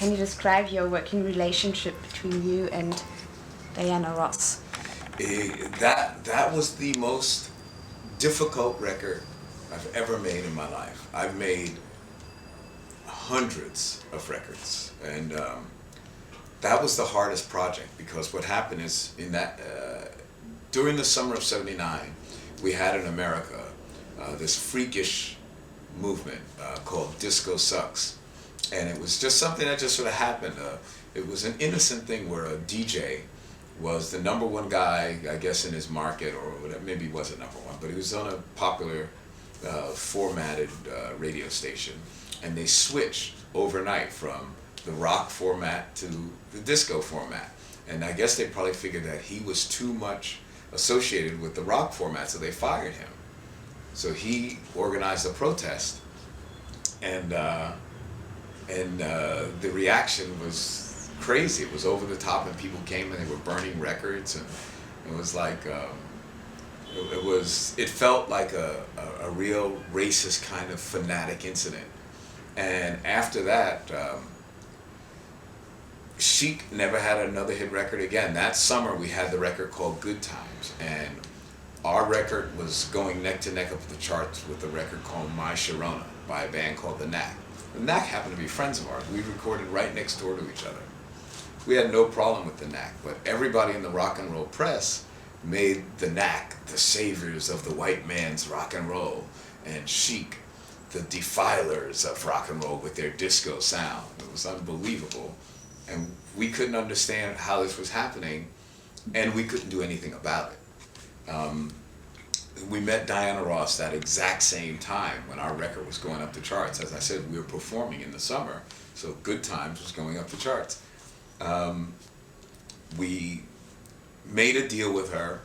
Can you describe your working relationship between you and Diana Ross? That was the most difficult record I've ever made in my life. I've made hundreds of records, and that was the hardest project because what happened is in that during the summer of '79, we had in America this freakish movement called Disco Sucks, and it was just something that just sort of happened. It was an innocent thing where a DJ was the number one guy, I guess, in his market, or whatever. Maybe he wasn't number one, but he was on a popular formatted radio station, and they switched overnight from the rock format to the disco format. And I guess they probably figured that he was too much associated with the rock format, so they fired him. So he organized a protest, and the reaction was crazy. It was over the top, and people came and they were burning records, and it was like it felt like a real racist kind of fanatic incident. And after that, Chic never had another hit record again. That summer we had the record called Good Times, and our record was going neck to neck up the charts with a record called My Sharona by a band called The Knack. The Knack happened to be friends of ours. We recorded right next door to each other. We had no problem with The Knack, but everybody in the rock and roll press made The Knack the saviors of the white man's rock and roll, and Chic the defilers of rock and roll with their disco sound. It was unbelievable, and we couldn't understand how this was happening, and we couldn't do anything about it. We met Diana Ross that exact same time when our record was going up the charts. As I said, we were performing in the summer, so Good Times was going up the charts. We made a deal with her,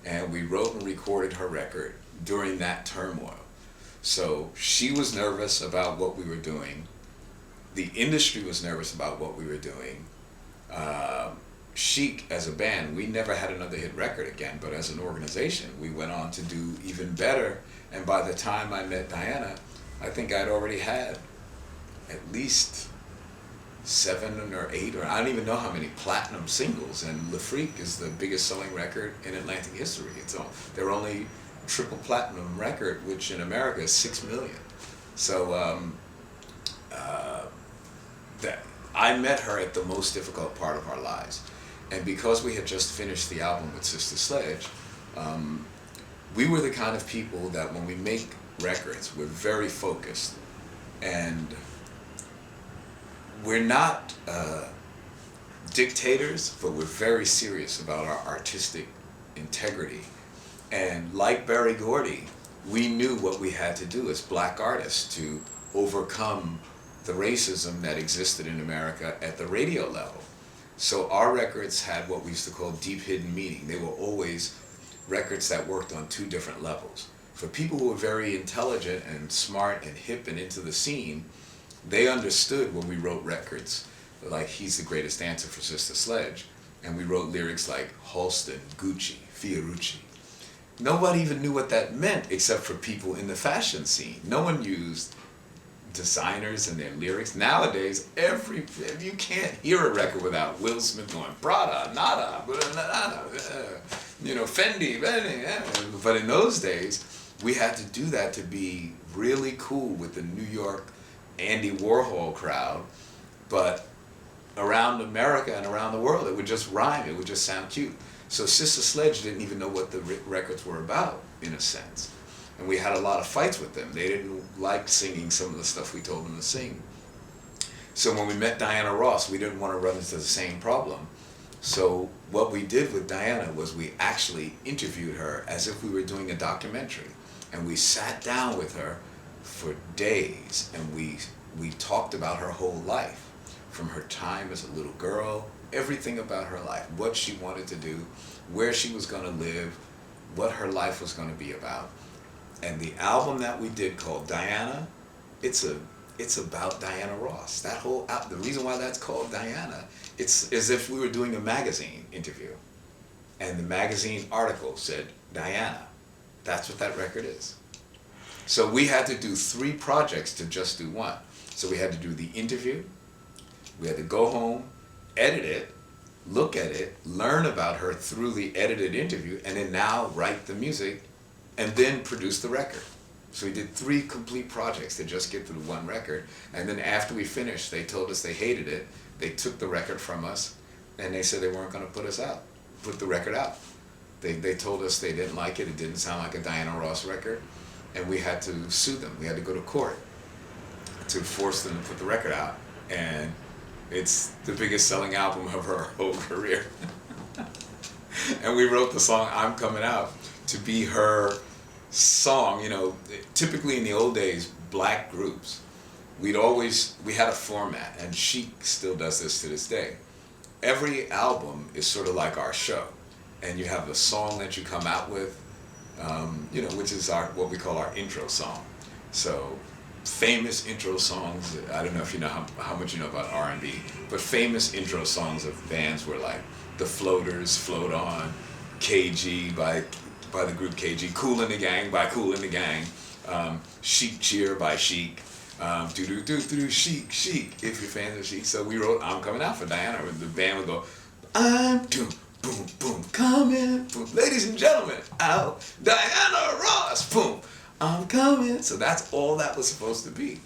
and we wrote and recorded her record during that turmoil. So she was nervous about what we were doing. The industry was nervous about what we were doing. Chic, as a band, we never had another hit record again, but as an organization, we went on to do even better. And by the time I met Diana, I think I'd already had at least 7 or 8, or I don't even know how many platinum singles. And Le Freak is the biggest selling record in Atlantic history. Their only triple platinum record, which in America is 6 million. So that I met her at the most difficult part of our lives. And because we had just finished the album with Sister Sledge, we were the kind of people that when we make records, we're very focused. And we're not dictators, but we're very serious about our artistic integrity. And like Berry Gordy, we knew what we had to do as black artists to overcome the racism that existed in America at the radio level. So our records had what we used to call deep hidden meaning. They were always records that worked on 2 different levels. For people who were very intelligent and smart and hip and into the scene, they understood when we wrote records like He's the Greatest Dancer for Sister Sledge, and we wrote lyrics like Halston, Gucci, Fiorucci. Nobody even knew what that meant except for people in the fashion scene. No one used designers and their lyrics. Nowadays, you can't hear a record without Will Smith going Prada, nada, Fendi. But in those days, we had to do that to be really cool with the New York Andy Warhol crowd. But around America and around the world, it would just rhyme. It would just sound cute. So Sister Sledge didn't even know what the records were about, in a sense. And we had a lot of fights with them. They didn't like singing some of the stuff we told them to sing. So when we met Diana Ross, we didn't want to run into the same problem. So what we did with Diana was we actually interviewed her as if we were doing a documentary. And we sat down with her for days, and we talked about her whole life, from her time as a little girl, everything about her life, what she wanted to do, where she was going to live, what her life was going to be about. And the album that we did called Diana, it's about Diana Ross. That whole the reason why that's called Diana, it's as if we were doing a magazine interview, and the magazine article said Diana. That's what that record is. So we had to do 3 projects to just do one. So we had to do the interview, We had to go home, edit it, look at it, learn about her through the edited interview, and then now write the music and then produce the record. So we did 3 complete projects to just get through one record. And then after we finished, they told us they hated it. They took the record from us, and they said they weren't going to put the record out. They told us they didn't like it. It didn't sound like a Diana Ross record, and we had to sue them. We had to go to court to force them to put the record out. And it's the biggest selling album of her whole career. And we wrote the song "I'm Coming Out" to be her song. You know, typically in the old days, black groups, we had a format, and Chic still does this to this day. Every album is sort of like our show, and you have a song that you come out with, you know, which is what we call our intro song. So famous intro songs, I don't know if you know how much you know about R&B, but famous intro songs of bands were like The Floaters, Float On, KG by the group KG, Kool and the Gang by Kool and the Gang, Chic Cheer by Chic, do Chic, Chic, if you're fans of Chic. So we wrote "I'm Coming Out" for Diana, and the band would go, "I'm boom, boom, boom, coming, boom, ladies and gentlemen, out, Diana Ross, boom, I'm coming." So that's all that was supposed to be.